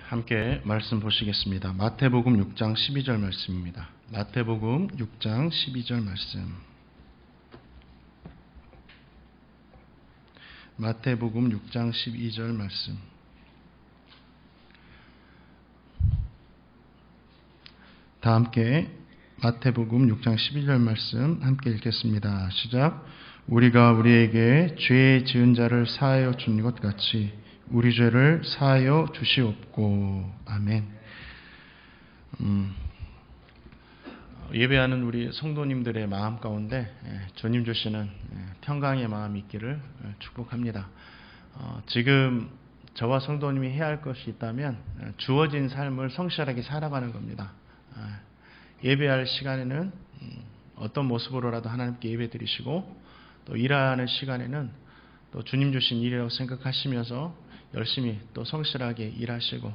함께 말씀 보시겠습니다. 마태복음 6장 12절 말씀입니다. 마태복음 6장 12절 말씀. 마태복음 6장 12절 말씀. 다 함께 마태복음 6장 12절 말씀 함께 읽겠습니다. 시작. 우리가 우리에게 죄 지은 자를 사하여 준 것 같이 우리 죄를 사하여 주시옵고. 아멘. 예배하는 우리 성도님들의 마음 가운데 주님 주시는 평강의 마음이 있기를 축복합니다. 지금 저와 성도님이 해야 할 것이 있다면 주어진 삶을 성실하게 살아가는 겁니다. 예배할 시간에는 어떤 모습으로라도 하나님께 예배드리시고, 또 일하는 시간에는 또 주님 주신 일이라고 생각하시면서 열심히 또 성실하게 일하시고,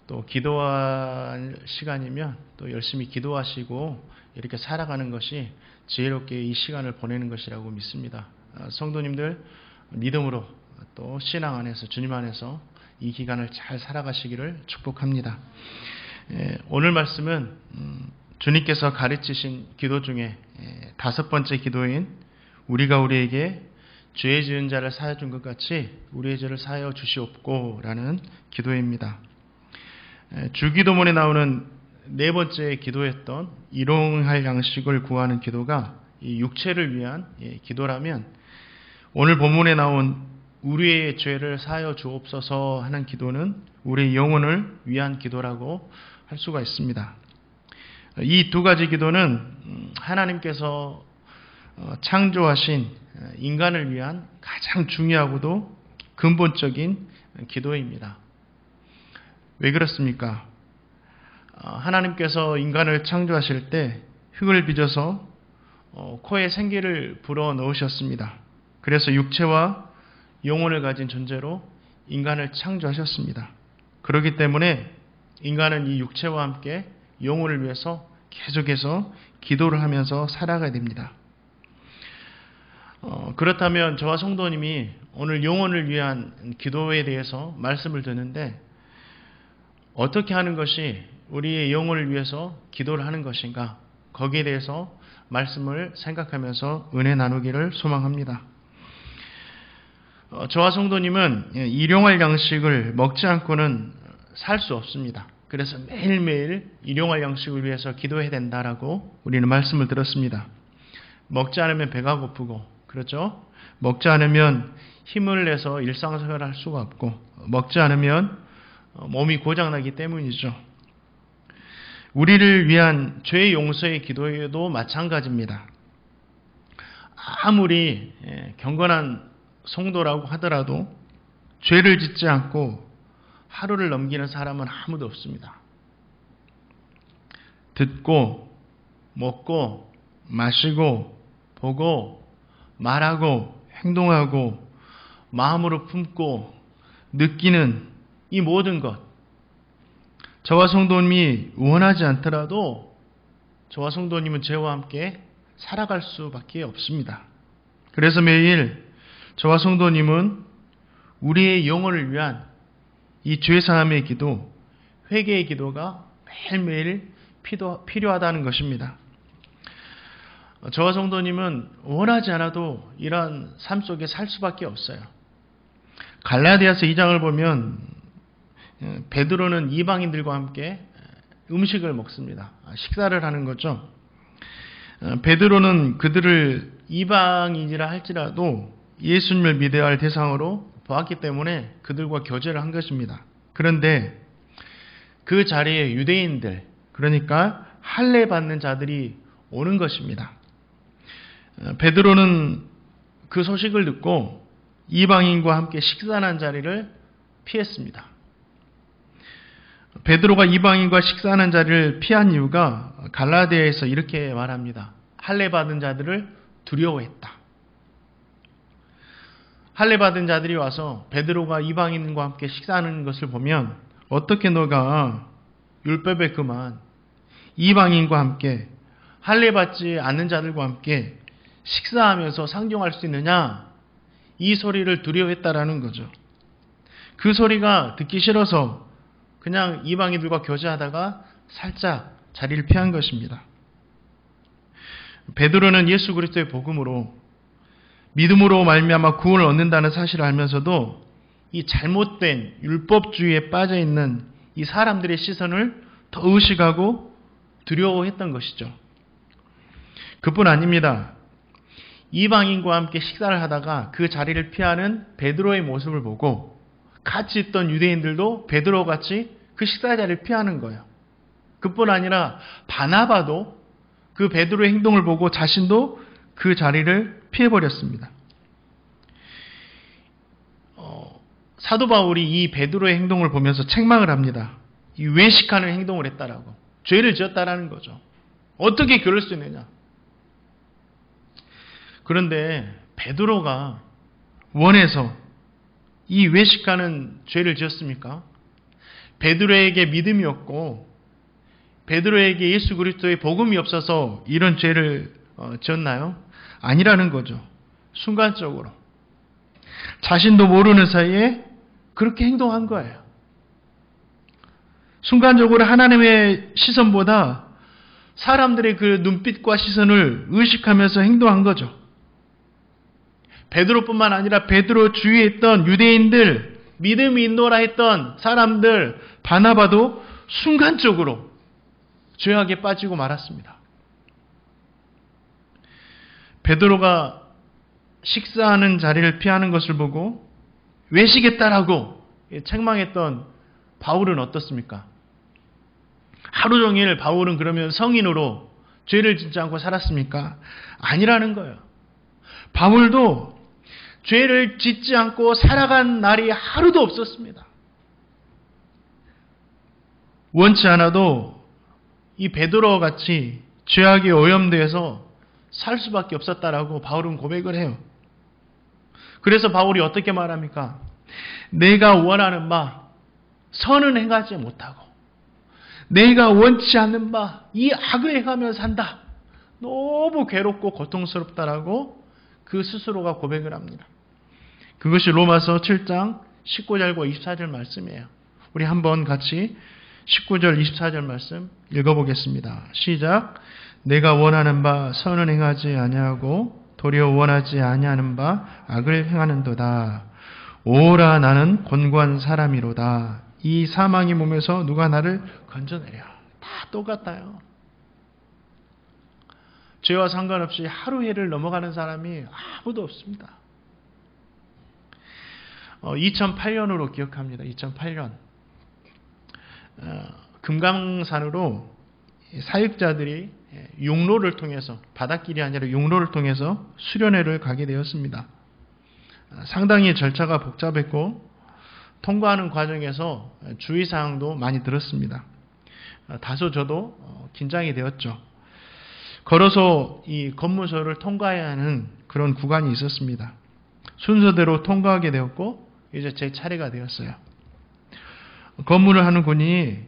또 기도할 시간이면 또 열심히 기도하시고 이렇게 살아가는 것이 지혜롭게 이 시간을 보내는 것이라고 믿습니다. 성도님들 믿음으로 또 신앙 안에서 주님 안에서 이 기간을 잘 살아가시기를 축복합니다. 오늘 말씀은 주님께서 가르치신 기도 중에 5번째 기도인 우리가 우리에게 죄 지은 자를 사하여 준 것 같이 우리의 죄를 사하여 주시옵고 라는 기도입니다. 주기도문에 나오는 4번째 기도였던 일용할 양식을 구하는 기도가 이 육체를 위한 기도라면, 오늘 본문에 나온 우리의 죄를 사하여 주옵소서 하는 기도는 우리의 영혼을 위한 기도라고 할 수가 있습니다. 이 두 가지 기도는 하나님께서 창조하신 인간을 위한 가장 중요하고도 근본적인 기도입니다. 왜 그렇습니까? 하나님께서 인간을 창조하실 때 흙을 빚어서 코에 생기를 불어 넣으셨습니다. 그래서 육체와 영혼을 가진 존재로 인간을 창조하셨습니다. 그렇기 때문에 인간은 이 육체와 함께 영혼을 위해서 계속해서 기도를 하면서 살아가야 됩니다. 그렇다면 저와 성도님이 오늘 영혼을 위한 기도에 대해서 말씀을 듣는데, 어떻게 하는 것이 우리의 영혼을 위해서 기도를 하는 것인가, 거기에 대해서 말씀을 생각하면서 은혜 나누기를 소망합니다. 저와 성도님은 일용할 양식을 먹지 않고는 살 수 없습니다. 그래서 매일매일 일용할 양식을 위해서 기도해야 된다라고 우리는 말씀을 들었습니다. 먹지 않으면 배가 고프고, 그렇죠? 먹지 않으면 힘을 내서 일상생활을 할 수가 없고, 먹지 않으면 몸이 고장나기 때문이죠. 우리를 위한 죄 용서의 기도에도 마찬가지입니다. 아무리 경건한 성도라고 하더라도 죄를 짓지 않고 하루를 넘기는 사람은 아무도 없습니다. 듣고, 먹고, 마시고, 보고, 말하고, 행동하고, 마음으로 품고, 느끼는 이 모든 것, 저와 성도님이 원하지 않더라도 저와 성도님은 죄와 함께 살아갈 수밖에 없습니다. 그래서 매일 저와 성도님은 우리의 영혼을 위한 이 죄사함의 기도, 회개의 기도가 매일매일 필요하다는 것입니다. 저와 성도님은 원하지 않아도 이러한 삶 속에 살 수밖에 없어요. 갈라디아서 2장을 보면 베드로는 이방인들과 함께 음식을 먹습니다. 식사를 하는 거죠. 베드로는 그들을 이방인이라 할지라도 예수님을 믿어야 할 대상으로 보았기 때문에 그들과 교제를 한 것입니다. 그런데 그 자리에 유대인들, 그러니까 할례 받는 자들이 오는 것입니다. 베드로는 그 소식을 듣고 이방인과 함께 식사하는 자리를 피했습니다. 베드로가 이방인과 식사하는 자리를 피한 이유가 갈라디아에서 이렇게 말합니다. 할례 받은 자들을 두려워했다. 할례 받은 자들이 와서 베드로가 이방인과 함께 식사하는 것을 보면, 어떻게 너가 율법에 그만 이방인과 함께 할례 받지 않는 자들과 함께 식사하면서 상종할 수 있느냐, 이 소리를 두려워했다라는 거죠. 그 소리가 듣기 싫어서 그냥 이방인들과 교제하다가 살짝 자리를 피한 것입니다. 베드로는 예수 그리스도의 복음으로 믿음으로 말미암아 구원을 얻는다는 사실을 알면서도 이 잘못된 율법주의에 빠져 있는 이 사람들의 시선을 더 의식하고 두려워했던 것이죠. 그뿐 아닙니다. 이방인과 함께 식사를 하다가 그 자리를 피하는 베드로의 모습을 보고 같이 있던 유대인들도 베드로 같이 그 식사 자리를 피하는 거예요. 그뿐 아니라 바나바도 그 베드로의 행동을 보고 자신도 그 자리를 피해버렸습니다. 사도 바울이 이 베드로의 행동을 보면서 책망을 합니다. 이 외식하는 행동을 했다라고. 죄를 지었다라는 거죠. 어떻게 그럴 수 있느냐. 그런데 베드로가 원해서 이 외식하는 죄를 지었습니까? 베드로에게 믿음이 없고 베드로에게 예수 그리스도의 복음이 없어서 이런 죄를 지었나요? 아니라는 거죠. 순간적으로. 자신도 모르는 사이에 그렇게 행동한 거예요. 순간적으로 하나님의 시선보다 사람들의 그 눈빛과 시선을 의식하면서 행동한 거죠. 베드로뿐만 아니라 베드로 주위에 있던 유대인들, 믿음이 있노라 했던 사람들, 바나바도 순간적으로 죄악에 빠지고 말았습니다. 베드로가 식사하는 자리를 피하는 것을 보고 외식했다라고 책망했던 바울은 어떻습니까? 하루 종일 바울은 그러면 성인으로 죄를 짓지 않고 살았습니까? 아니라는 거예요. 바울도 죄를 짓지 않고 살아간 날이 하루도 없었습니다. 원치 않아도 이 베드로와 같이 죄악에 오염되어서 살 수밖에 없었다라고 바울은 고백을 해요. 그래서 바울이 어떻게 말합니까? 내가 원하는 바 선은 행하지 못하고 내가 원치 않는 바 이 악을 행하며 산다. 너무 괴롭고 고통스럽다라고 그 스스로가 고백을 합니다. 그것이 로마서 7장 19절과 24절 말씀이에요. 우리 한번 같이 19절 24절 말씀 읽어보겠습니다. 시작. 내가 원하는 바 선은 행하지 아니하고 도리어 원하지 아니하는 바 악을 행하는도다. 오라 나는 곤고한 사람이로다. 이 사망의 몸에서 누가 나를 건져내랴. 다 똑같아요. 죄와 상관없이 하루해를 넘어가는 사람이 아무도 없습니다. 2008년으로 기억합니다. 2008년. 금강산으로 사역자들이 용로를 통해서, 바닷길이 아니라 용로를 통해서 수련회를 가게 되었습니다. 상당히 절차가 복잡했고 통과하는 과정에서 주의사항도 많이 들었습니다. 다소 저도 긴장이 되었죠. 걸어서 이 검문소를 통과해야 하는 그런 구간이 있었습니다. 순서대로 통과하게 되었고 이제 제 차례가 되었어요. 검문을 하는 군인이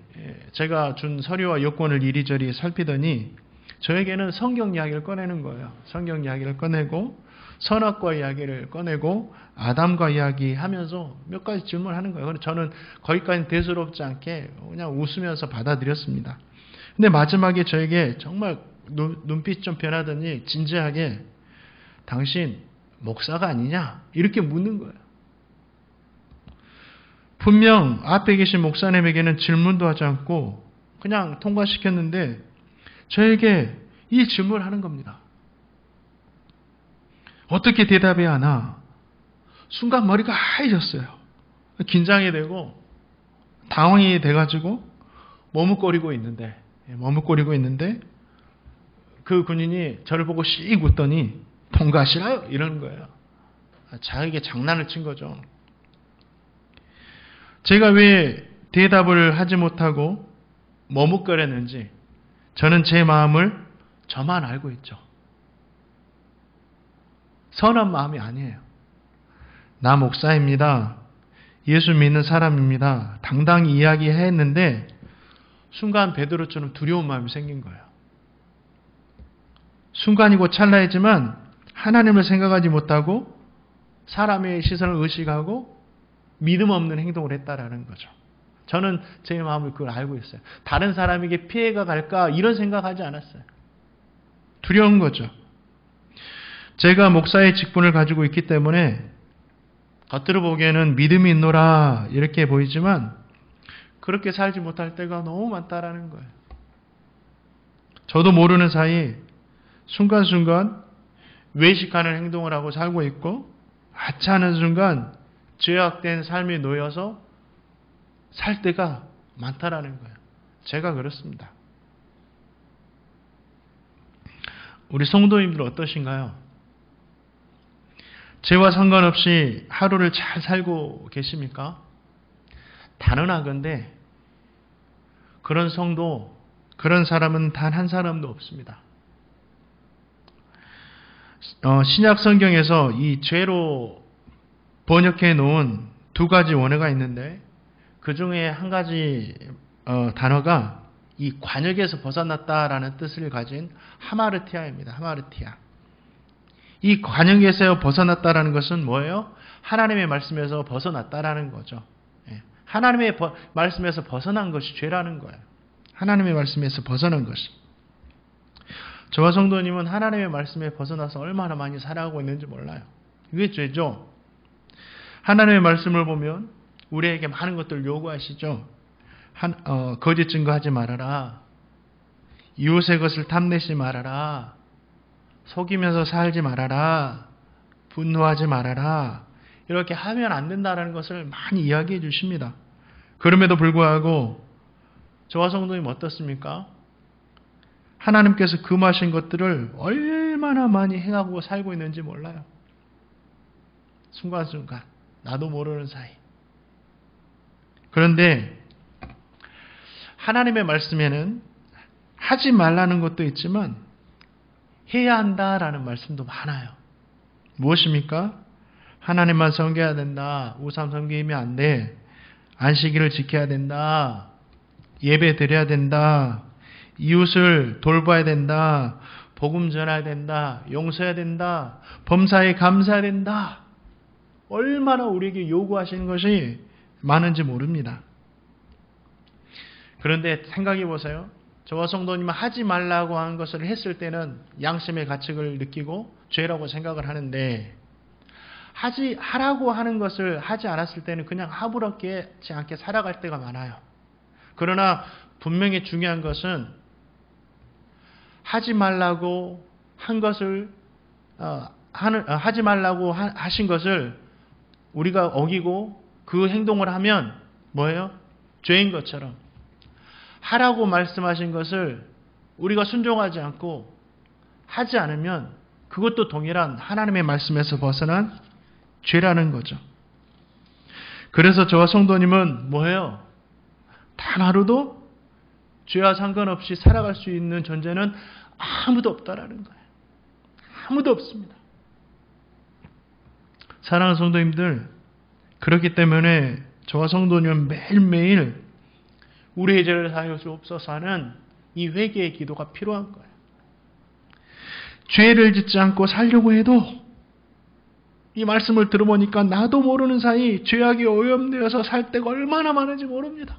제가 준 서류와 여권을 이리저리 살피더니 저에게는 성경 이야기를 꺼내는 거예요. 성경 이야기를 꺼내고 선악과 이야기를 꺼내고 아담과 이야기하면서 몇 가지 질문을 하는 거예요. 저는 거기까지 대수롭지 않게 그냥 웃으면서 받아들였습니다. 근데 마지막에 저에게 정말 눈빛이 좀 변하더니 진지하게 당신 목사가 아니냐? 이렇게 묻는 거예요. 분명 앞에 계신 목사님에게는 질문도 하지 않고 그냥 통과시켰는데 저에게 이 질문을 하는 겁니다. 어떻게 대답해야 하나? 순간 머리가 하얘졌어요. 긴장이 되고 당황이 돼가지고 머뭇거리고 있는데 그 군인이 저를 보고 씩 웃더니 통과하시나요? 이러는 거예요. 자기에게 장난을 친 거죠. 제가 왜 대답을 하지 못하고 머뭇거렸는지 저는 제 마음을 저만 알고 있죠. 선한 마음이 아니에요. 나 목사입니다. 예수 믿는 사람입니다. 당당히 이야기했는데 순간 베드로처럼 두려운 마음이 생긴 거예요. 순간이고 찰나이지만 하나님을 생각하지 못하고 사람의 시선을 의식하고 믿음 없는 행동을 했다라는 거죠. 저는 제 마음을 그걸 알고 있어요. 다른 사람에게 피해가 갈까 이런 생각하지 않았어요. 두려운 거죠. 제가 목사의 직분을 가지고 있기 때문에 겉으로 보기에는 믿음이 있노라 이렇게 보이지만 그렇게 살지 못할 때가 너무 많다라는 거예요. 저도 모르는 사이 순간순간 외식하는 행동을 하고 살고 있고 하찮은 순간 죄악된 삶에 놓여서 살 때가 많다라는 거예요. 제가 그렇습니다. 우리 성도님들 어떠신가요? 죄와 상관없이 하루를 잘 살고 계십니까? 단언하건대 그런 성도, 그런 사람은 단 한 사람도 없습니다. 신약 성경에서 이 죄로 번역해 놓은 두 가지 원어가 있는데 그 중에 한 가지 단어가 이 관역에서 벗어났다라는 뜻을 가진 하마르티아입니다. 하마르티아. 이 관역에서 벗어났다라는 것은 뭐예요? 하나님의 말씀에서 벗어났다라는 거죠. 하나님의 말씀에서 벗어난 것이 죄라는 거예요. 하나님의 말씀에서 벗어난 것이. 저와 성도님은 하나님의 말씀에 벗어나서 얼마나 많이 살아가고 있는지 몰라요. 이게 죄죠. 하나님의 말씀을 보면 우리에게 많은 것들을 요구하시죠. 거짓 증거하지 말아라. 이웃의 것을 탐내지 말아라. 속이면서 살지 말아라. 분노하지 말아라. 이렇게 하면 안 된다는 것을 많이 이야기해 주십니다. 그럼에도 불구하고 저와 성도님 어떻습니까? 하나님께서 금하신 것들을 얼마나 많이 행하고 살고 있는지 몰라요. 순간순간 나도 모르는 사이. 그런데 하나님의 말씀에는 하지 말라는 것도 있지만 해야 한다라는 말씀도 많아요. 무엇입니까? 하나님만 섬겨야 된다. 우상 섬기면 안 돼. 안식일을 지켜야 된다. 예배 드려야 된다. 이웃을 돌봐야 된다. 복음 전해야 된다. 용서해야 된다. 범사에 감사해야 된다. 얼마나 우리에게 요구하시는 것이 많은지 모릅니다. 그런데 생각해 보세요. 저와 성도님은 하지 말라고 한 것을 했을 때는 양심의 가책을 느끼고 죄라고 생각을 하는데 하라고 하는 것을 하지 않았을 때는 그냥 아무렇지 않게 살아갈 때가 많아요. 그러나 분명히 중요한 것은 하지 말라고 한 것을 하지 말라고 하신 것을 우리가 어기고 그 행동을 하면 뭐예요? 죄인 것처럼. 하라고 말씀하신 것을 우리가 순종하지 않고 하지 않으면 그것도 동일한 하나님의 말씀에서 벗어난 죄라는 거죠. 그래서 저와 성도님은 뭐예요? 단 하루도 죄와 상관없이 살아갈 수 있는 존재는 아무도 없다라는 거예요. 아무도 없습니다. 사랑하는 성도님들, 그렇기 때문에 저와 성도님은 매일매일 우리의 죄를 사하여 주옵소서 하는 이 회개의 기도가 필요한 거예요. 죄를 짓지 않고 살려고 해도 이 말씀을 들어보니까 나도 모르는 사이 죄악이 오염되어서 살 때가 얼마나 많은지 모릅니다.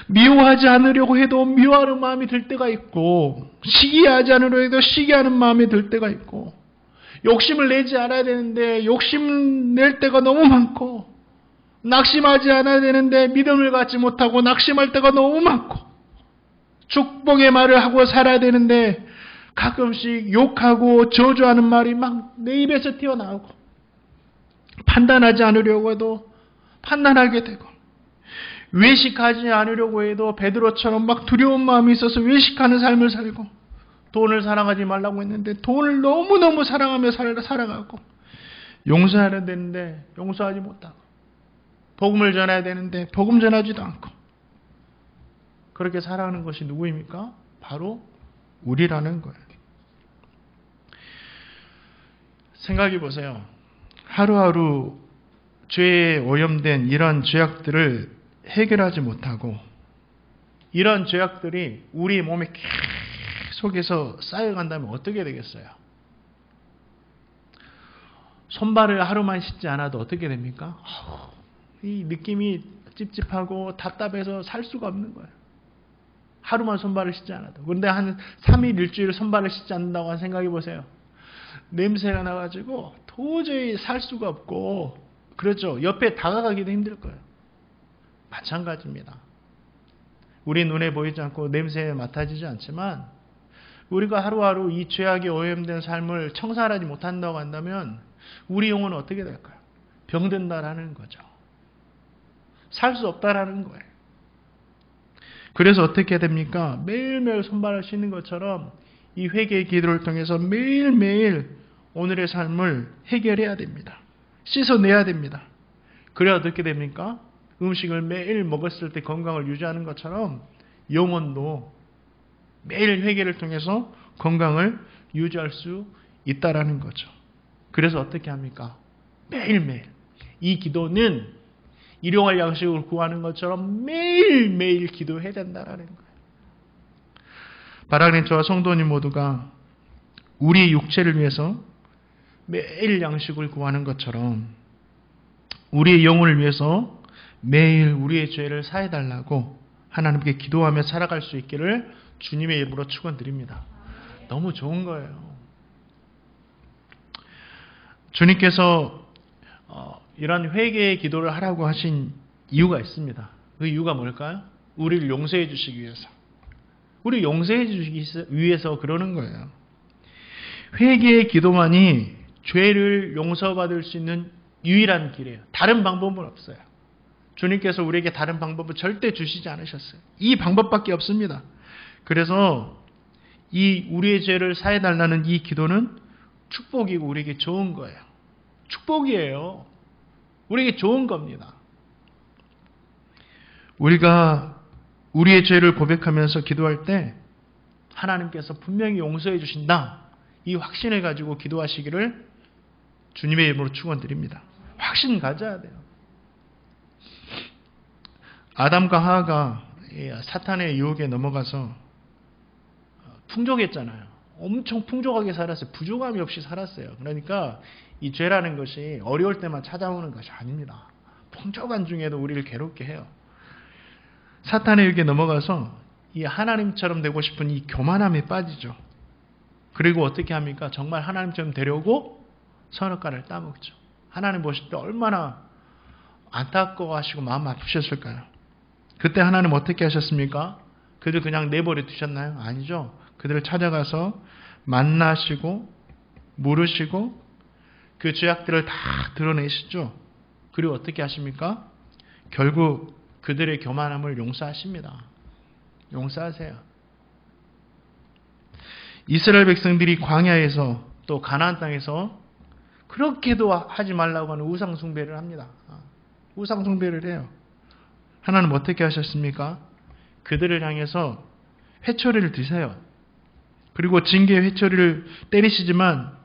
미워하지 않으려고 해도 미워하는 마음이 들 때가 있고 시기하지 않으려고 해도 시기하는 마음이 들 때가 있고 욕심을 내지 않아야 되는데 욕심 낼 때가 너무 많고 낙심하지 않아야 되는데 믿음을 갖지 못하고 낙심할 때가 너무 많고 축복의 말을 하고 살아야 되는데 가끔씩 욕하고 저주하는 말이 막 내 입에서 튀어나오고 판단하지 않으려고 해도 판단하게 되고 외식하지 않으려고 해도 베드로처럼 막 두려운 마음이 있어서 외식하는 삶을 살고 돈을 사랑하지 말라고 했는데 돈을 너무너무 사랑하며 살아가고 용서해야 되는데 용서하지 못하고 복음을 전해야 되는데 복음 전하지도 않고 그렇게 살아가는 것이 누구입니까? 바로 우리라는 거예요. 생각해 보세요. 하루하루 죄에 오염된 이런 죄악들을 해결하지 못하고 이런 죄악들이 우리 몸에 계속해서 쌓여간다면 어떻게 되겠어요? 손발을 하루만 씻지 않아도 어떻게 됩니까? 이 느낌이 찝찝하고 답답해서 살 수가 없는 거예요. 하루만 손발을 씻지 않아도. 그런데 한 3일, 일주일 손발을 씻지 않는다고 생각해 보세요. 냄새가 나가지고 도저히 살 수가 없고, 그렇죠. 옆에 다가가기도 힘들 거예요. 마찬가지입니다. 우리 눈에 보이지 않고 냄새에 맡아지지 않지만 우리가 하루하루 이 죄악에 오염된 삶을 청산하지 못한다고 한다면 우리 영혼은 어떻게 될까요? 병든다라는 거죠. 살 수 없다라는 거예요. 그래서 어떻게 됩니까? 매일매일 손발을 씻는 것처럼 이 회개의 기도를 통해서 매일매일 오늘의 삶을 해결해야 됩니다. 씻어내야 됩니다. 그래야 어떻게 됩니까? 음식을 매일 먹었을 때 건강을 유지하는 것처럼 영혼도 매일 회개를 통해서 건강을 유지할 수 있다라는 거죠. 그래서 어떻게 합니까? 매일매일. 이 기도는 일용할 양식을 구하는 것처럼 매일매일 기도해야 된다라는 거예요. 바라는 저와 성도님 모두가 우리의 육체를 위해서 매일 양식을 구하는 것처럼 우리의 영혼을 위해서 매일 우리의 죄를 사해달라고 하나님께 기도하며 살아갈 수 있기를 주님의 이름으로 축원드립니다. 너무 좋은 거예요. 주님께서 이런 회개의 기도를 하라고 하신 이유가 있습니다. 그 이유가 뭘까요? 우리를 용서해 주시기 위해서. 우리 용서해 주시기 위해서 그러는 거예요. 회개의 기도만이 죄를 용서받을 수 있는 유일한 길이에요. 다른 방법은 없어요. 주님께서 우리에게 다른 방법을 절대 주시지 않으셨어요. 이 방법밖에 없습니다. 그래서 이 우리의 죄를 사해달라는 이 기도는 축복이고 우리에게 좋은 거예요. 축복이에요. 우리에게 좋은 겁니다. 우리가 우리의 죄를 고백하면서 기도할 때 하나님께서 분명히 용서해 주신다. 이 확신을 가지고 기도하시기를 주님의 이름으로 축원드립니다. 확신 가져야 돼요. 아담과 하와가 사탄의 유혹에 넘어가서 풍족했잖아요. 엄청 풍족하게 살았어요. 부족함이 없이 살았어요. 그러니까 이 죄라는 것이 어려울 때만 찾아오는 것이 아닙니다. 풍족한 중에도 우리를 괴롭게 해요. 사탄의 유혹에 넘어가서 이 하나님처럼 되고 싶은 이 교만함에 빠지죠. 그리고 어떻게 합니까? 정말 하나님처럼 되려고 선악과를 따먹죠. 하나님 보실 때 얼마나 안타까워하시고 마음 아프셨을까요? 그때 하나님 어떻게 하셨습니까? 그들 그냥 내버려 두셨나요? 아니죠. 그들을 찾아가서 만나시고 물으시고 그 죄악들을 다 드러내시죠. 그리고 어떻게 하십니까? 결국 그들의 교만함을 용서하십니다. 용서하세요. 이스라엘 백성들이 광야에서 또 가나안 땅에서 그렇게도 하지 말라고 하는 우상 숭배를 합니다. 우상 숭배를 해요. 하나님 어떻게 하셨습니까? 그들을 향해서 회초리를 드세요. 그리고 징계의 회초리를 때리시지만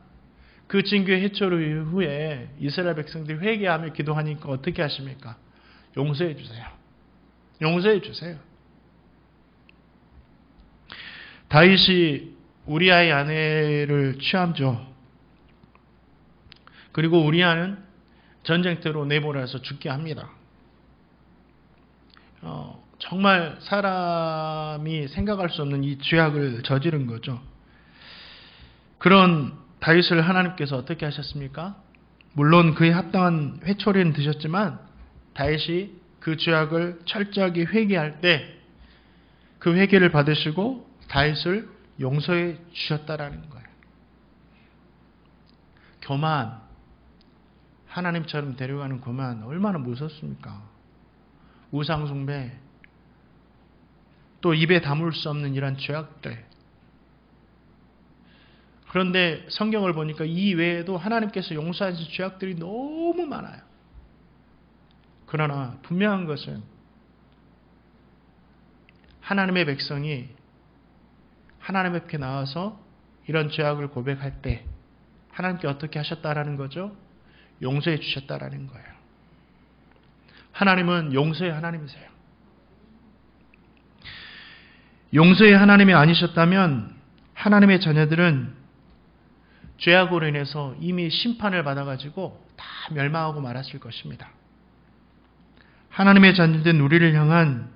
그 징계의 회초리 후에 이스라엘 백성들이 회개하며 기도하니까 어떻게 하십니까? 용서해 주세요. 용서해 주세요. 다윗이 우리아의 아내를 취함죠. 그리고 우리아는 전쟁터로 내보내서 죽게 합니다. 정말 사람이 생각할 수 없는 이 죄악을 저지른 거죠. 그런 다윗을 하나님께서 어떻게 하셨습니까? 물론 그에 합당한 회초리는 드셨지만 다윗이 그 죄악을 철저하게 회개할 때 그 회개를 받으시고 다윗을 용서해 주셨다라는 거예요. 교만, 하나님처럼 데려가는 교만 얼마나 무섭습니까? 우상숭배, 또 입에 담을 수 없는 이런 죄악들. 그런데 성경을 보니까 이 외에도 하나님께서 용서하신 죄악들이 너무 많아요. 그러나 분명한 것은 하나님의 백성이 하나님 앞에 나와서 이런 죄악을 고백할 때 하나님께 어떻게 하셨다라는 거죠? 용서해 주셨다라는 거예요. 하나님은 용서의 하나님이세요. 용서의 하나님이 아니셨다면 하나님의 자녀들은 죄악으로 인해서 이미 심판을 받아가지고 다 멸망하고 말았을 것입니다. 하나님의 자녀된 우리를 향한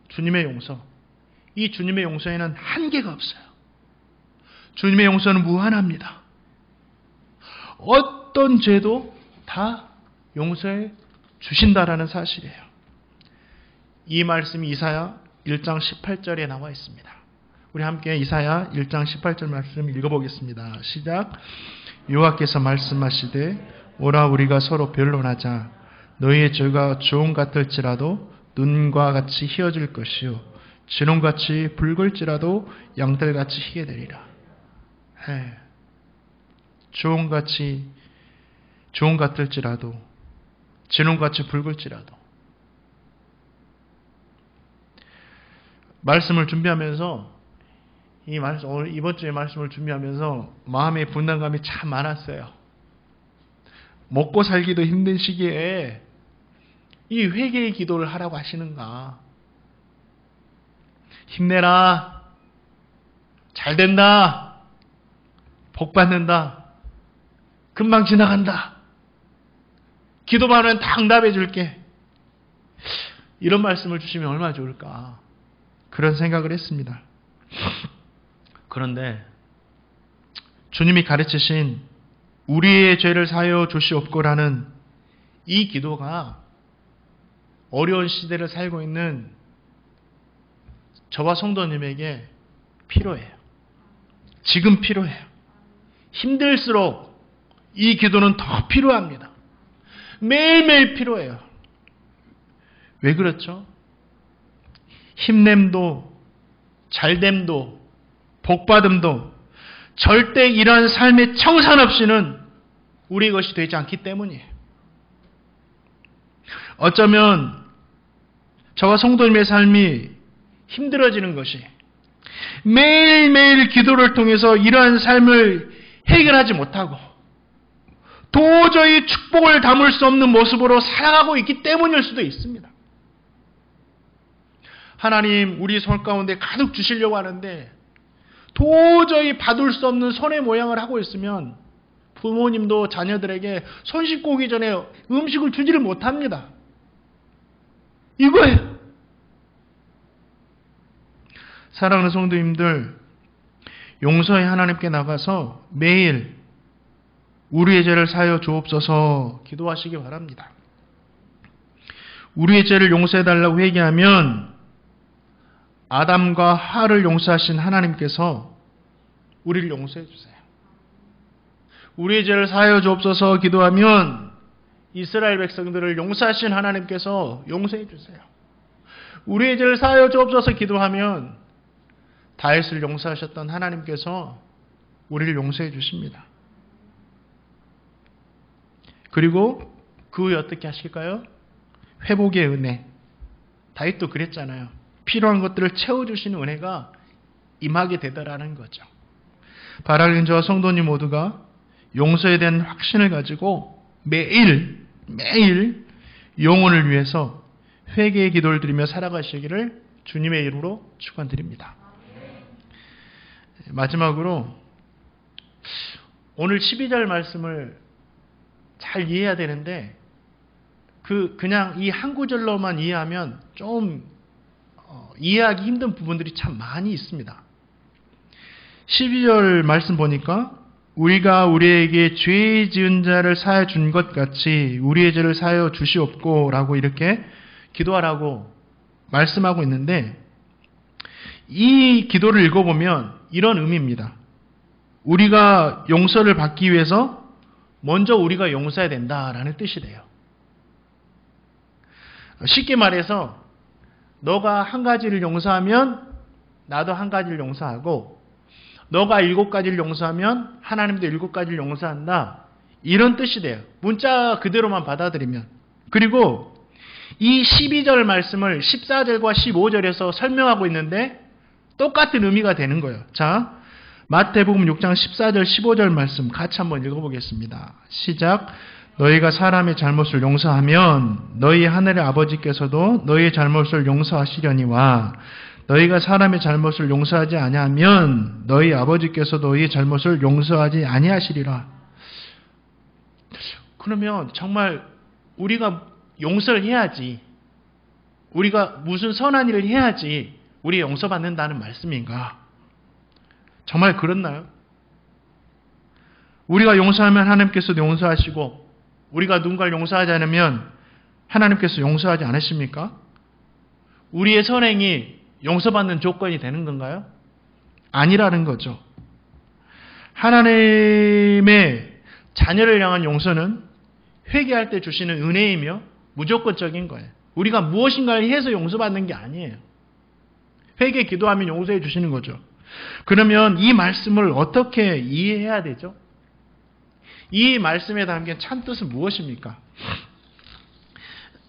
주님의 용서, 이 주님의 용서에는 한계가 없어요. 주님의 용서는 무한합니다. 어떤 죄도 다 용서해 주신다라는 사실이에요. 이 말씀이 이사야 1장 18절에 나와 있습니다. 우리 함께 이사야 1장 18절 말씀 읽어보겠습니다. 시작. 여호와께서 말씀하시되 오라 우리가 서로 변론하자. 너희의 죄가 조금 같을지라도 눈과 같이 희어질 것이요 진홍같이 붉을지라도 양털같이 희게 되리라. 조금 같을지라도 진홍같이 붉을지라도. 말씀을 준비하면서 오늘 이번 주에 말씀을 준비하면서 마음의 분당감이 참 많았어요. 먹고 살기도 힘든 시기에 이 회개의 기도를 하라고 하시는가? 힘내라. 잘 된다. 복 받는다. 금방 지나간다. 기도만 하면 다 응답해 줄게. 이런 말씀을 주시면 얼마나 좋을까? 그런 생각을 했습니다. 그런데 주님이 가르치신 우리의 죄를 사하여 주시옵고라는 이 기도가 어려운 시대를 살고 있는 저와 성도님에게 필요해요. 지금 필요해요. 힘들수록 이 기도는 더 필요합니다. 매일매일 필요해요. 왜 그렇죠? 힘냄도 잘됨도 복받음도 절대 이러한 삶의 청산 없이는 우리 것이 되지 않기 때문이에요. 어쩌면 저와 성도님의 삶이 힘들어지는 것이 매일매일 기도를 통해서 이러한 삶을 해결하지 못하고 도저히 축복을 담을 수 없는 모습으로 살아가고 있기 때문일 수도 있습니다. 하나님 우리 손 가운데 가득 주시려고 하는데 도저히 받을 수 없는 손의 모양을 하고 있으면 부모님도 자녀들에게 손 씻고 오기 전에 음식을 주지를 못합니다. 이거예요. 사랑하는 성도님들, 용서의 하나님께 나가서 매일 우리의 죄를 사하여 주옵소서 기도하시기 바랍니다. 우리의 죄를 용서해달라고 회개하면 아담과 하와를 용서하신 하나님께서 우리를 용서해 주세요. 우리의 죄를 사하여 주옵소서 기도하면 이스라엘 백성들을 용서하신 하나님께서 용서해 주세요. 우리의 죄를 사하여 주옵소서 기도하면 다윗을 용서하셨던 하나님께서 우리를 용서해 주십니다. 그리고 그 후에 어떻게 하실까요? 회복의 은혜. 다윗도 그랬잖아요. 필요한 것들을 채워주시는 은혜가 임하게 되더라는 거죠. 바라는 저와 성도님 모두가 용서에 대한 확신을 가지고 매일 영혼을 위해서 회개의 기도를 드리며 살아가시기를 주님의 이름으로 축원드립니다. 마지막으로 오늘 12절 말씀을 잘 이해해야 되는데 그냥 이 한 구절로만 이해하면 좀 이해하기 힘든 부분들이 참 많이 있습니다. 12절 말씀 보니까 우리가 우리에게 죄 지은 자를 사하여 준 것 같이 우리의 죄를 사하여 주시옵고 라고 이렇게 기도하라고 말씀하고 있는데 이 기도를 읽어보면 이런 의미입니다. 우리가 용서를 받기 위해서 먼저 우리가 용서해야 된다라는 뜻이 돼요. 쉽게 말해서 너가 한 가지를 용서하면 나도 한 가지를 용서하고 너가 7가지를 용서하면 하나님도 7가지를 용서한다. 이런 뜻이 돼요. 문자 그대로만 받아들이면. 그리고 이 12절 말씀을 14절과 15절에서 설명하고 있는데 똑같은 의미가 되는 거예요. 자, 마태복음 6장 14절 15절 말씀 같이 한번 읽어보겠습니다. 시작. 너희가 사람의 잘못을 용서하면 너희 하늘의 아버지께서도 너희의 잘못을 용서하시려니와 너희가 사람의 잘못을 용서하지 아니하면 너희 아버지께서도 너희의 잘못을 용서하지 아니하시리라. 그러면 정말 우리가 용서를 해야지, 우리가 무슨 선한 일을 해야지 우리 용서받는다는 말씀인가? 정말 그렇나요? 우리가 용서하면 하나님께서도 용서하시고 우리가 누군가를 용서하지 않으면 하나님께서 용서하지 않으십니까? 우리의 선행이 용서받는 조건이 되는 건가요? 아니라는 거죠. 하나님의 자녀를 향한 용서는 회개할 때 주시는 은혜이며 무조건적인 거예요. 우리가 무엇인가를 해서 용서받는 게 아니에요. 회개 기도하면 용서해 주시는 거죠. 그러면 이 말씀을 어떻게 이해해야 되죠? 이 말씀에 담긴 참뜻은 무엇입니까?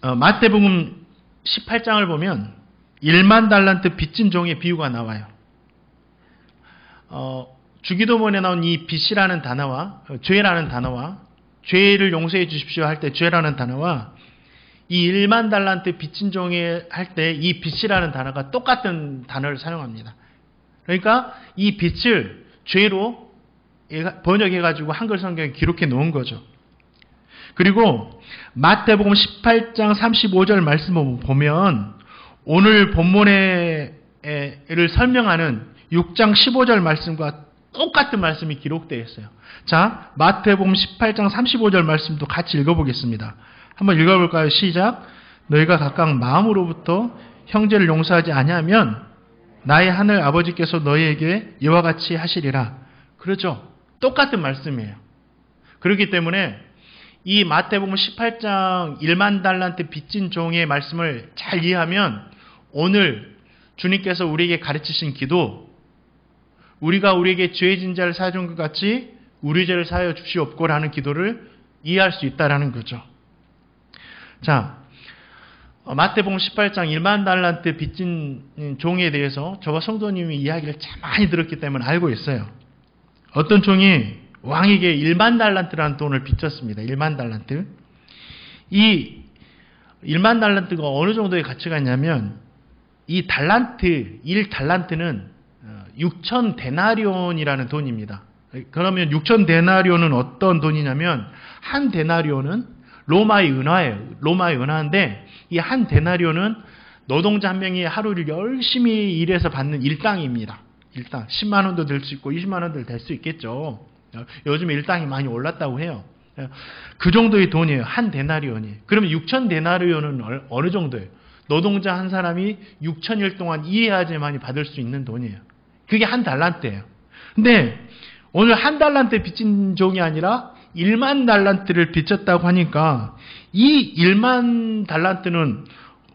마태복음 18장을 보면 1만 달란트 빚진 종의 비유가 나와요. 주기도문에 나온 이 빚이라는 단어와 죄라는 단어와 죄를 용서해 주십시오 할 때 죄라는 단어와 이 1만 달란트 빚진 종에 할 때 이 빚이라는 단어가 똑같은 단어를 사용합니다. 그러니까 이 빚을 죄로 번역해가지고 한글 성경에 기록해 놓은 거죠. 그리고 마태복음 18장 35절 말씀을 보면 오늘 본문을 설명하는 6장 15절 말씀과 똑같은 말씀이 기록되어 있어요. 자, 마태복음 18장 35절 말씀도 같이 읽어보겠습니다. 한번 읽어볼까요? 시작. 너희가 각각 마음으로부터 형제를 용서하지 아니하면 나의 하늘 아버지께서 너희에게 이와 같이 하시리라. 그렇죠? 똑같은 말씀이에요. 그렇기 때문에 이 마태복음 18장 1만 달란트 빚진 종의 말씀을 잘 이해하면 오늘 주님께서 우리에게 가르치신 기도, 우리가 우리에게 죄진 자를 사하여 준 것 같이 우리 죄를 사하여 주시옵고라는 기도를 이해할 수 있다라는 거죠. 자, 마태복음 18장 1만 달란트 빚진 종에 대해서 저와 성도님이 이야기를 참 많이 들었기 때문에 알고 있어요. 어떤 종이 왕에게 1만 달란트라는 돈을 빚졌습니다. 1만 달란트. 이 1만 달란트가 어느 정도의 가치가 있냐면 이 달란트, 1달란트는 6천 데나리온이라는 돈입니다. 그러면 6천 데나리온은 어떤 돈이냐면 한 데나리온은 로마의 은화예요. 로마의 은화인데 이 한 데나리온은 노동자 한 명이 하루를 열심히 일해서 받는 일당입니다. 일당 10만 원도 될 수 있고 20만 원도 될 수 있겠죠. 요즘 일당이 많이 올랐다고 해요. 그 정도의 돈이에요. 한 데나리온이. 그러면 6천 데나리온은 어느 정도예요? 노동자 한 사람이 6천일 동안 일해야지만 받을 수 있는 돈이에요. 그게 한 달란트예요. 근데 오늘 한 달란트 빚진 종이 아니라 1만 달란트를 빚졌다고 하니까 이 1만 달란트는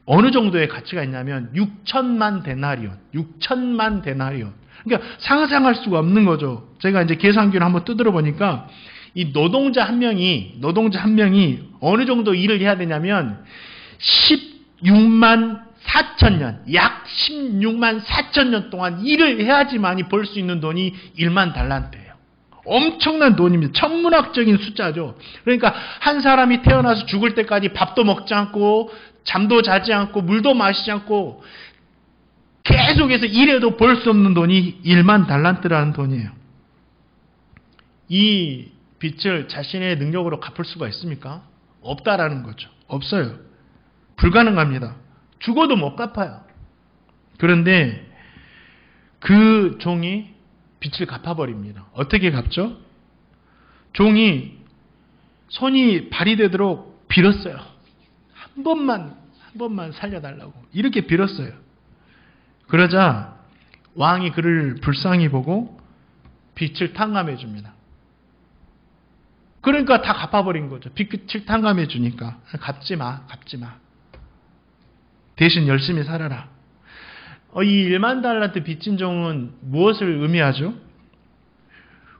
어느 정도의 가치가 있냐면 6천만 데나리온. 6천만 데나리온. 그러니까 상상할 수가 없는 거죠. 제가 이제 계산기를 한번 두드려 보니까 이 노동자 한 명이 어느 정도 일을 해야 되냐면 16만 4천 년, 약 16만 4천 년 동안 일을 해야지만이 벌 수 있는 돈이 1만 달란트예요. 엄청난 돈입니다. 천문학적인 숫자죠. 그러니까 한 사람이 태어나서 죽을 때까지 밥도 먹지 않고 잠도 자지 않고 물도 마시지 않고 계속해서 일해도 벌 수 없는 돈이 1만 달란트라는 돈이에요. 이 빚을 자신의 능력으로 갚을 수가 있습니까? 없다라는 거죠. 없어요. 불가능합니다. 죽어도 못 갚아요. 그런데 그 종이 빚을 갚아버립니다. 어떻게 갚죠? 종이 손이 발이 되도록 빌었어요. 한 번만 살려달라고 이렇게 빌었어요. 그러자 왕이 그를 불쌍히 보고 빚을 탕감해 줍니다. 그러니까 다 갚아버린 거죠. 빚을 탕감해 주니까 갚지 마. 대신 열심히 살아라. 이 1만 달란트 빚진 종은 무엇을 의미하죠?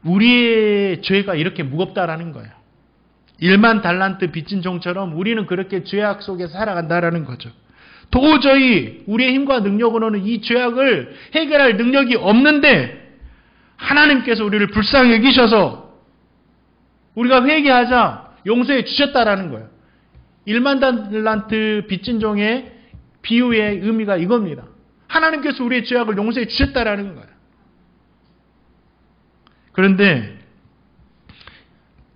우리의 죄가 이렇게 무겁다라는 거예요. 1만 달란트 빚진 종처럼 우리는 그렇게 죄악 속에 살아간다라는 거죠. 도저히 우리의 힘과 능력으로는 이 죄악을 해결할 능력이 없는데 하나님께서 우리를 불쌍히 여기셔서 우리가 회개하자 용서해 주셨다라는 거예요. 1만 달란트 빚진 종의 비유의 의미가 이겁니다. 하나님께서 우리의 죄악을 용서해 주셨다라는 거예요. 그런데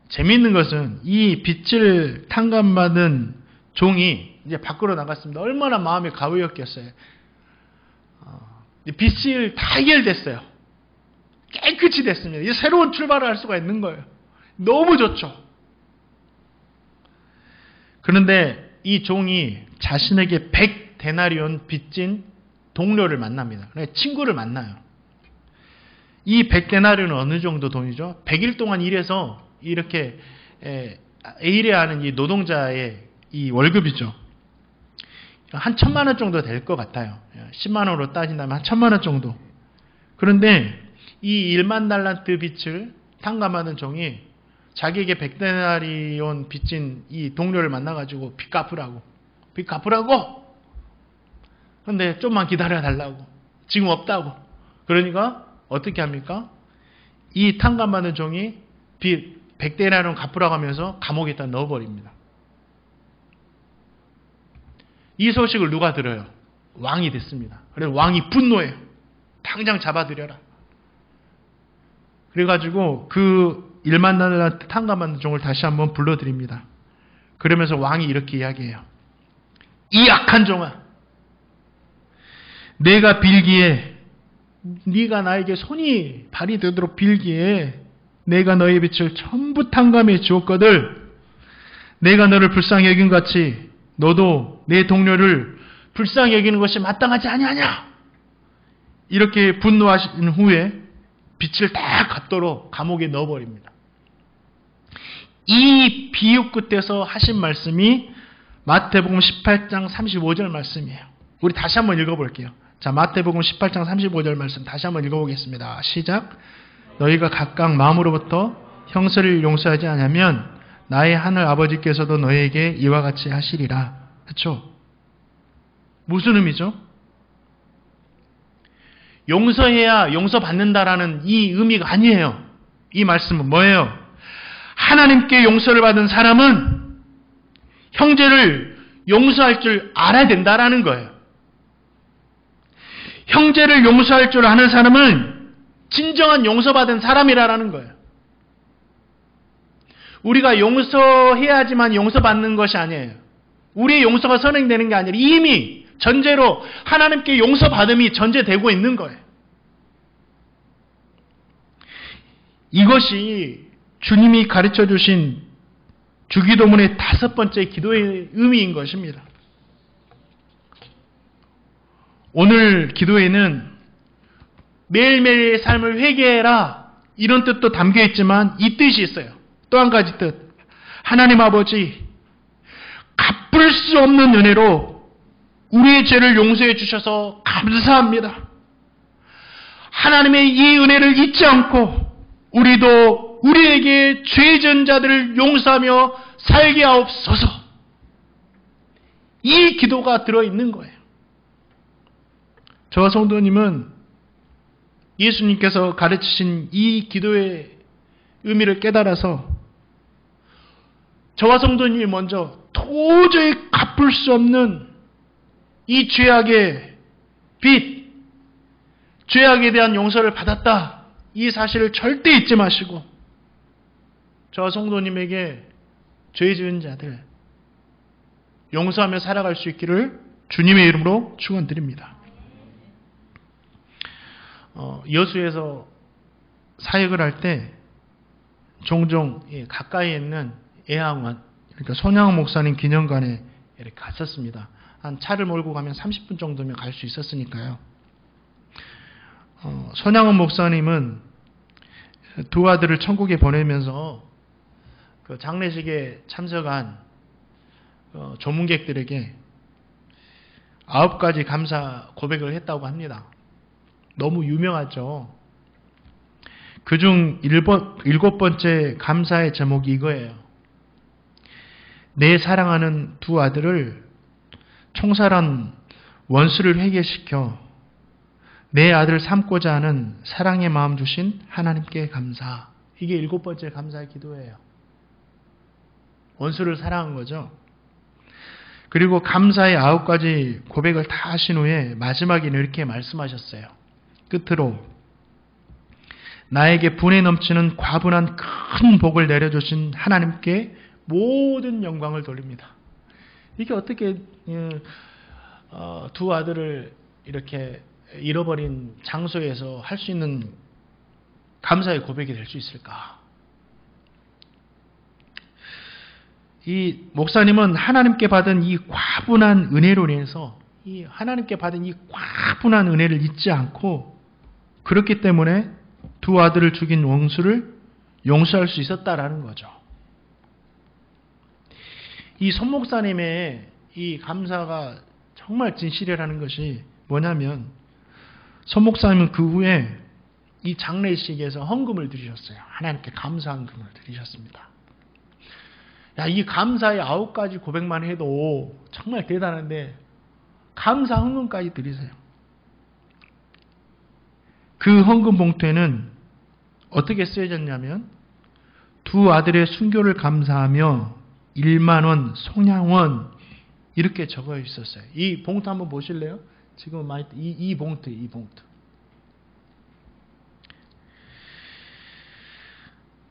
재미있는 것은 이 빚을 탕감받은 종이 이제 밖으로 나갔습니다. 얼마나 마음이 가부였겠어요. 빚을 다 해결됐어요. 깨끗이 됐습니다. 이제 새로운 출발을 할 수가 있는 거예요. 너무 좋죠. 그런데 이 종이 자신에게 100데나리온 빚진 동료를 만납니다. 친구를 만나요. 이 100데나리온은 어느 정도 돈이죠? 100일 동안 일해서 이렇게 에이레하는 이 노동자의 이 월급이죠. 한 1,000만 원 정도 될 것 같아요. 10만 원으로 따진다면 한 1,000만 원 정도. 그런데 이 1만 달란트 빚을 탕감하는 종이 자기에게 100데나리온 빚진 이 동료를 만나가지고 빚 갚으라고. 그런데 좀만 기다려달라고. 지금 없다고. 그러니까 어떻게 합니까? 이 탕감받는 종이 빚 100데나리온 갚으라고 하면서 감옥에다 넣어버립니다. 이 소식을 누가 들어요? 왕이 됐습니다. 그래서 왕이 분노해요. 당장 잡아들여라. 그래가지고 그 1만 달란트 탕감받는 종을 다시 한번 불러드립니다. 그러면서 왕이 이렇게 이야기해요. 이 악한 종아, 내가 빌기에 네가 나에게 손이 발이 되도록 빌기에 내가 너의 빚을 전부 탕감해 주었거늘 내가 너를 불쌍히 여긴 같이 너도 내 동료를 불쌍히 여기는 것이 마땅하지 아니하냐? 이렇게 분노하신 후에 빚을 다 갚도록 감옥에 넣어버립니다. 이 비유 끝에서 하신 말씀이 마태복음 18장 35절 말씀이에요. 우리 다시 한번 읽어볼게요. 자, 마태복음 18장 35절 말씀 다시 한번 읽어보겠습니다. 시작. 너희가 각각 마음으로부터 형세를 용서하지 않으면 나의 하늘 아버지께서도 너희에게 이와 같이 하시리라. 그렇죠? 무슨 의미죠? 용서해야 용서받는다라는 이 의미가 아니에요. 이 말씀은 뭐예요? 하나님께 용서를 받은 사람은 형제를 용서할 줄 알아야 된다라는 거예요. 형제를 용서할 줄 아는 사람은 진정한 용서받은 사람이라는 거예요. 우리가 용서해야지만 용서받는 것이 아니에요. 우리의 용서가 선행되는 게 아니라 이미 전제로 하나님께 용서받음이 전제되고 있는 거예요. 이것이 주님이 가르쳐 주신 주기도문의 5번째 기도의 의미인 것입니다. 오늘 기도에는 매일매일의 삶을 회개해라 이런 뜻도 담겨 있지만 이 뜻이 있어요. 또 한 가지 뜻. 하나님 아버지, 갚을 수 없는 은혜로 우리의 죄를 용서해 주셔서 감사합니다. 하나님의 이 은혜를 잊지 않고 우리도 우리에게 죄 지은 자들을 용서하며 살게 하옵소서. 이 기도가 들어있는 거예요. 저와 성도님은 예수님께서 가르치신 이 기도의 의미를 깨달아서 저와 성도님이 먼저 도저히 갚을 수 없는 이 죄악의 빚, 죄악에 대한 용서를 받았다. 이 사실을 절대 잊지 마시고 저와 성도님에게 죄 지은 자들 용서하며 살아갈 수 있기를 주님의 이름으로 축원드립니다. 여수에서 사역을 할 때 종종 가까이에 있는 애양원, 그러니까 손양원 목사님 기념관에 이렇게 갔었습니다. 한 차를 몰고 가면 30분 정도면 갈 수 있었으니까요. 손양원 목사님은 두 아들을 천국에 보내면서 그 장례식에 참석한 조문객들에게 9가지 감사 고백을 했다고 합니다. 너무 유명하죠. 그중 7번째 감사의 제목이 이거예요. 내 사랑하는 두 아들을 총살한 원수를 회개시켜 내 아들을 삼고자 하는 사랑의 마음 주신 하나님께 감사. 이게 7번째 감사의 기도예요. 원수를 사랑한 거죠. 그리고 감사의 9가지 고백을 다 하신 후에 마지막에는 이렇게 말씀하셨어요. 끝으로 나에게 분에 넘치는 과분한 큰 복을 내려주신 하나님께 모든 영광을 돌립니다. 이게 어떻게 두 아들을 이렇게 잃어버린 장소에서 할 수 있는 감사의 고백이 될 수 있을까? 이 목사님은 하나님께 받은 이 과분한 은혜로 인해서 이 하나님께 받은 이 과분한 은혜를 잊지 않고 그렇기 때문에 두 아들을 죽인 원수를 용서할 수 있었다라는 거죠. 이 손 목사님의 이 감사가 정말 진실이라는 것이 뭐냐면 손 목사님은 그 후에 이 장례식에서 헌금을 드리셨어요. 하나님께 감사 헌금을 드리셨습니다. 야, 이 감사의 9가지 고백만 해도 정말 대단한데 감사 헌금까지 드리세요. 그 헌금 봉투에는 어떻게 쓰여졌냐면 두 아들의 순교를 감사하며 1만 원, 송양원 이렇게 적어 있었어요. 이 봉투 한번 보실래요? 지금 많이 이 봉투.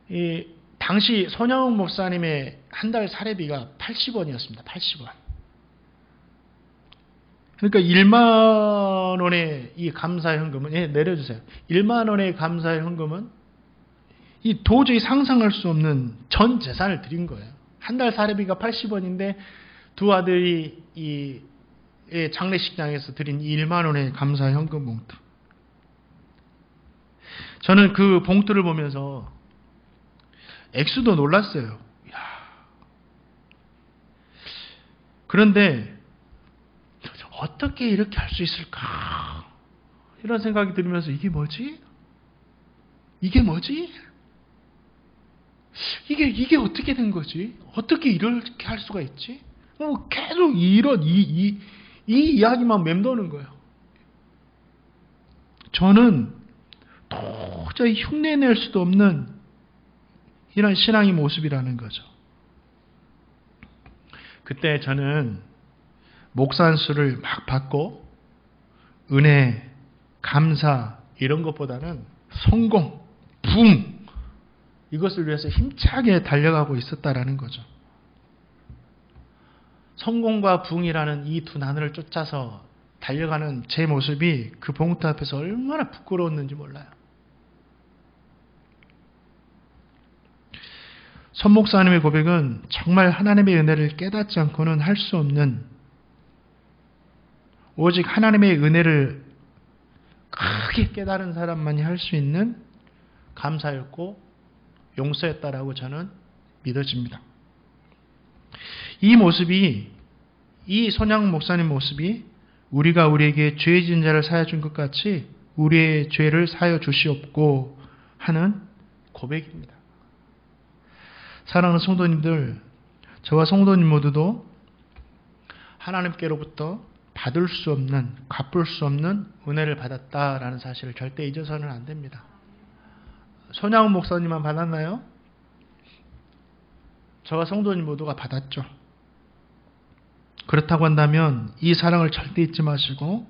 이 당시 손양원 목사님의 한 달 사례비가 80원이었습니다. 80원. 그러니까 1만 원의 이 감사의 헌금은 내려주세요. 1만 원의 감사의 헌금은 이 도저히 상상할 수 없는 전 재산을 드린 거예요. 한 달 사례비가 80원인데 두 아들이 이 장례식장에서 드린 1만 원의 감사 현금 봉투. 저는 그 봉투를 보면서 액수도 놀랐어요. 이야. 그런데 어떻게 이렇게 할 수 있을까? 이런 생각이 들면서 이게 뭐지? 이게 어떻게 된 거지? 어떻게 이렇게 할 수가 있지? 계속 이런 이 이야기만 맴도는 거예요. 저는 도저히 흉내낼 수도 없는 이런 신앙의 모습이라는 거죠. 그때 저는 목산수를 막 받고 은혜, 감사 이런 것보다는 성공, 부흥 이것을 위해서 힘차게 달려가고 있었다라는 거죠. 성공과 부흥이라는 이 두 단어를 쫓아서 달려가는 제 모습이 그 봉투 앞에서 얼마나 부끄러웠는지 몰라요. 손 목사님의 고백은 정말 하나님의 은혜를 깨닫지 않고는 할 수 없는 오직 하나님의 은혜를 크게 깨달은 사람만이 할 수 있는 감사였고 용서였다라고 저는 믿어집니다. 이 모습이 이 손양 목사님 모습이 우리가 우리에게 죄 지은 자를 사하여 준 것 같이 우리의 죄를 사하여 주시옵고 하는 고백입니다. 사랑하는 성도님들, 저와 성도님 모두도 하나님께로부터 받을 수 없는, 갚을 수 없는 은혜를 받았다라는 사실을 절대 잊어서는 안 됩니다. 손양훈 목사님만 받았나요? 저와 성도님 모두가 받았죠. 그렇다고 한다면 이 사랑을 절대 잊지 마시고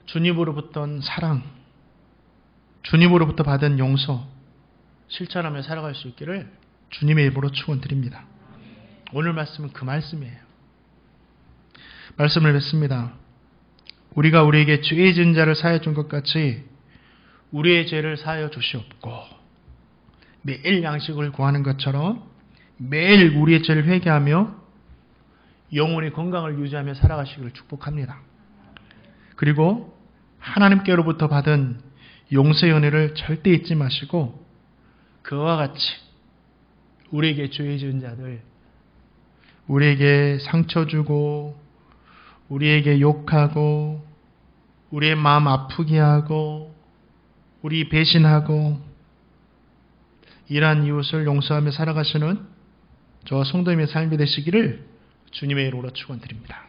주님으로부터 사랑, 주님으로부터 받은 용서 실천하며 살아갈 수 있기를 주님의 이름으로 축원드립니다. 오늘 말씀은 그 말씀이에요. 말씀을 맺습니다. 우리가 우리에게 죄 지은 자를 사하여 준 것 같이 우리의 죄를 사하여 주시옵고 매일 양식을 구하는 것처럼 매일 우리의 죄를 회개하며 영혼의 건강을 유지하며 살아가시기를 축복합니다. 그리고 하나님께로부터 받은 용서의 은혜를 절대 잊지 마시고 그와 같이 우리에게 죄 지은 자들, 우리에게 상처 주고 우리에게 욕하고 우리의 마음 아프게 하고 우리 배신하고 이러한 이웃을 용서하며 살아가시는 저와 성도님의 삶이 되시기를 주님의 이름으로 축원드립니다.